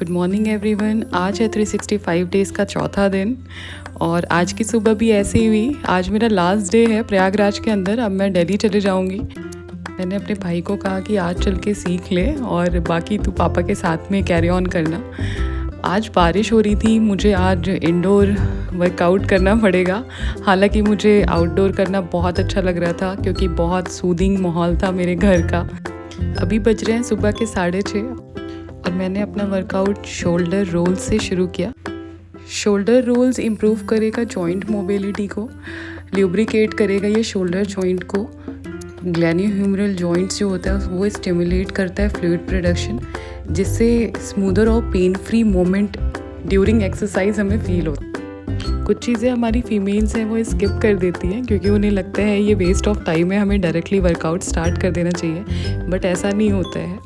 Good morning everyone. आज है 365 days का चौथा दिन और आज की सुबह भी ऐसे ही हुई। आज मेरा लास्ट डे है प्रयागराज के अंदर। अब मैं दिल्ली चले जाऊंगी। मैंने अपने भाई को कहा कि आज चल के सीख ले और बाकी तू पापा के साथ में कैरी ऑन करना। आज बारिश हो रही थी, मुझे आज इंडोर वर्कआउट करना पड़ेगा। हालांकि मुझे आउटडोर करना बहुत अच्छा लग रहा था क्योंकि बहुत सूदिंग माहौल था मेरे घर का। अभी बज रहे हैं सुबह के 6:30 और मैंने अपना वर्कआउट शोल्डर रोल्स से शुरू किया। शोल्डर रोल्स इम्प्रूव करेगा जॉइंट मोबिलिटी को, ल्यूब्रिकेट करेगा ये शोल्डर जॉइंट को। ग्लैन्योह्यूमरल जॉइंट्स जो होता है वो स्टिमुलेट करता है फ्लूइड प्रोडक्शन, जिससे स्मूदर और pain free moment during exercise हमें फील होता है। कुछ चीज़ें हमारी फीमेल्स हैं वो स्किप कर देती हैं क्योंकि उन्हें लगता है ये वेस्ट ऑफ टाइम है, हमें डायरेक्टली वर्कआउट स्टार्ट कर देना चाहिए, बट ऐसा नहीं होता है।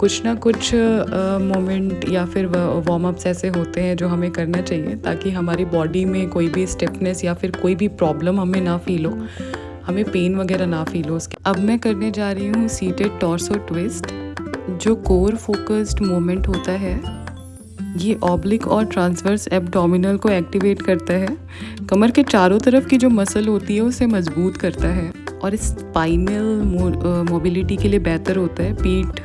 कुछ ना कुछ मोमेंट या फिर वार्म अप्स ऐसे होते हैं जो हमें करना चाहिए ताकि हमारी बॉडी में कोई भी स्टिफनेस या फिर कोई भी प्रॉब्लम हमें ना फील हो, हमें पेन वगैरह ना फील हो उसके। अब मैं करने जा रही हूँ सीटेड टॉर्सो ट्विस्ट, जो कोर फोकस्ड मोमेंट होता है। ये ऑब्लिक और ट्रांसवर्स एब्डोमिनल को एक्टिवेट करता है, कमर के चारों तरफ की जो मसल होती है उसे मजबूत करता है और स्पाइनल मोबिलिटी के लिए बेहतर होता है। पीठ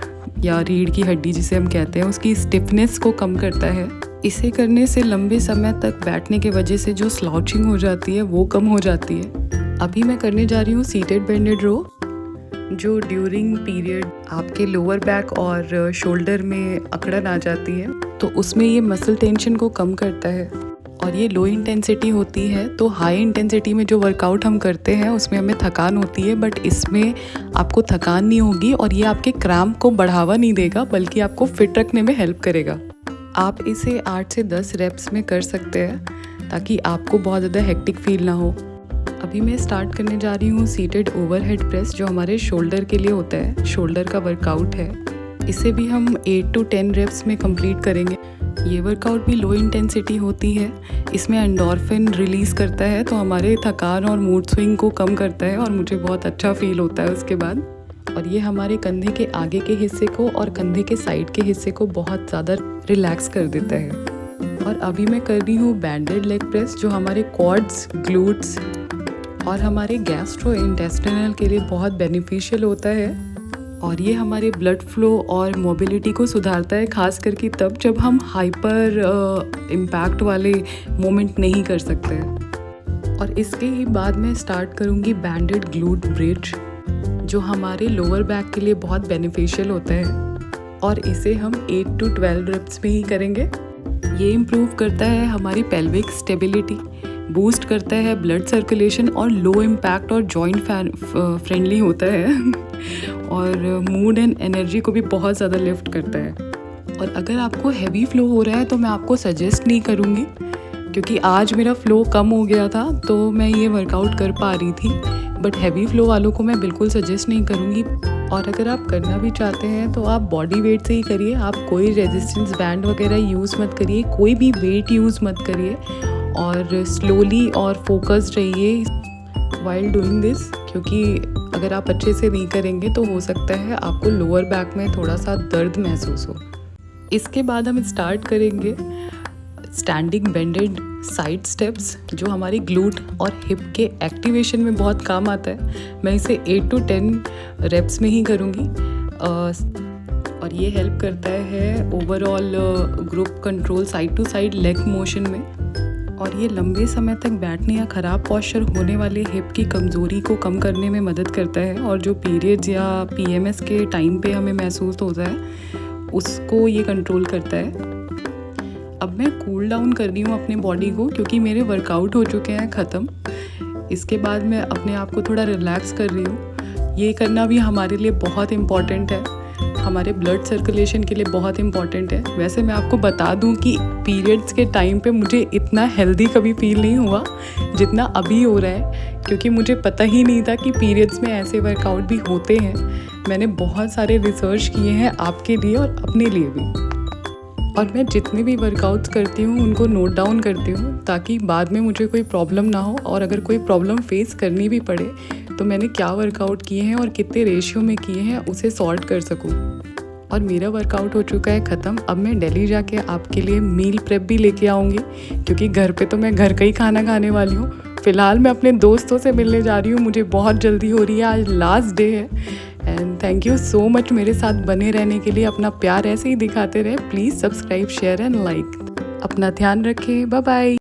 या रीढ़ की हड्डी जिसे हम कहते हैं उसकी स्टिफनेस को कम करता है। इसे करने से लंबे समय तक बैठने के वजह से जो स्लाउचिंग हो जाती है वो कम हो जाती है। अभी मैं करने जा रही हूँ सीटेड बेंडेड रो, जो ड्यूरिंग पीरियड आपके लोअर बैक और शोल्डर में अकड़न आ जाती है तो उसमें ये मसल टेंशन को कम करता है। और ये लो इंटेंसिटी होती है, तो हाई इंटेंसिटी में जो वर्कआउट हम करते हैं उसमें हमें थकान होती है, बट इसमें आपको थकान नहीं होगी और ये आपके क्रैम्प को बढ़ावा नहीं देगा बल्कि आपको फिट रखने में हेल्प करेगा। आप इसे 8 से 10 रेप्स में कर सकते हैं ताकि आपको बहुत ज़्यादा हेक्टिक फील ना हो। अभी मैं स्टार्ट करने जा रही हूँ सीटेड ओवरहेड प्रेस, जो हमारे शोल्डर के लिए होता है, शोल्डर का वर्कआउट है। इसे भी हम 8 to 10 रेप्स में कंप्लीट करेंगे। ये वर्कआउट भी लो इंटेंसिटी होती है, इसमें एंडोर्फिन रिलीज़ करता है तो हमारे थकान और मूड स्विंग को कम करता है और मुझे बहुत अच्छा फील होता है उसके बाद। और ये हमारे कंधे के आगे के हिस्से को और कंधे के साइड के हिस्से को बहुत ज़्यादा रिलैक्स कर देता है। और अभी मैं कर रही हूँ बैंडेड लेग प्रेस, जो हमारे क्वाड्स, ग्लूट्स और हमारे गैस्ट्रो इंटेस्टिनल के लिए बहुत बेनिफिशियल होता है। और ये हमारे ब्लड फ्लो और मोबिलिटी को सुधारता है, खास करके तब जब हम हाइपर इम्पैक्ट वाले मोमेंट नहीं कर सकते हैं। और इसके ही बाद मैं स्टार्ट करूँगी बैंडेड ग्लूट ब्रिज, जो हमारे लोअर बैक के लिए बहुत बेनिफिशियल होता है और इसे हम 8 to 12 रेप्स में ही करेंगे। ये इम्प्रूव करता है हमारी पेल्विक स्टेबिलिटी, बूस्ट करता है ब्लड सर्कुलेशन और लो इम्पैक्ट और जॉइंट फ्रेंडली होता है और मूड एंड एनर्जी को भी बहुत ज़्यादा लिफ्ट करता है। और अगर आपको हैवी फ्लो हो रहा है तो मैं आपको सजेस्ट नहीं करूँगी, क्योंकि आज मेरा फ्लो कम हो गया था तो मैं ये वर्कआउट कर पा रही थी, बट हैवी फ्लो वालों को मैं बिल्कुल सजेस्ट नहीं करूँगी। और अगर आप करना भी चाहते हैं तो आप बॉडी वेट से ही करिए, आप कोई रेजिस्टेंस बैंड वगैरह यूज़ मत करिए, कोई भी वेट यूज़ मत करिए और स्लोली और फोकस्ड रहिए वाइल डूइंग दिस, क्योंकि अगर आप अच्छे से नहीं करेंगे तो हो सकता है आपको लोअर बैक में थोड़ा सा दर्द महसूस हो। इसके बाद हम स्टार्ट करेंगे स्टैंडिंग बेंडेड साइड स्टेप्स, जो हमारी ग्लूट और हिप के एक्टिवेशन में बहुत काम आता है। मैं इसे 8 to 10 रेप्स में ही करूँगी और ये हेल्प करता है overall group control, side to side leg motion में। और ये लंबे समय तक बैठने या ख़राब पॉस्चर होने वाले हिप की कमज़ोरी को कम करने में मदद करता है और जो पीरियड्स या PMS के टाइम पे हमें महसूस होता है उसको ये कंट्रोल करता है। अब मैं कूल डाउन कर रही हूँ अपने बॉडी को, क्योंकि मेरे वर्कआउट हो चुके हैं ख़त्म। इसके बाद मैं अपने आप को थोड़ा रिलैक्स कर रही हूँ। ये करना भी हमारे लिए बहुत इम्पॉर्टेंट है, हमारे ब्लड सर्कुलेशन के लिए बहुत इम्पॉर्टेंट है। वैसे मैं आपको बता दूं कि पीरियड्स के टाइम पे मुझे इतना हेल्दी कभी फील नहीं हुआ जितना अभी हो रहा है, क्योंकि मुझे पता ही नहीं था कि पीरियड्स में ऐसे वर्कआउट भी होते हैं। मैंने बहुत सारे रिसर्च किए हैं आपके लिए और अपने लिए भी, और मैं जितने भी वर्कआउट्स करती हूँ उनको नोट डाउन करती हूँ ताकि बाद में मुझे कोई प्रॉब्लम ना हो, और अगर कोई प्रॉब्लम फेस करनी भी पड़े तो मैंने क्या वर्कआउट किए हैं और कितने रेशियो में किए हैं उसे सॉर्ट कर सकूँ। और मेरा वर्कआउट हो चुका है ख़त्म। अब मैं दिल्ली जाके आपके लिए मील प्रेप भी लेके आऊँगी, क्योंकि घर पे तो मैं घर का ही खाना खाने वाली हूँ। फ़िलहाल मैं अपने दोस्तों से मिलने जा रही हूँ, मुझे बहुत जल्दी हो रही है, आज लास्ट डे है। And thank you so much मेरे साथ बने रहने के लिए। अपना प्यार ऐसे ही दिखाते रहे। Please subscribe, share and like. अपना ध्यान रखें। Bye bye.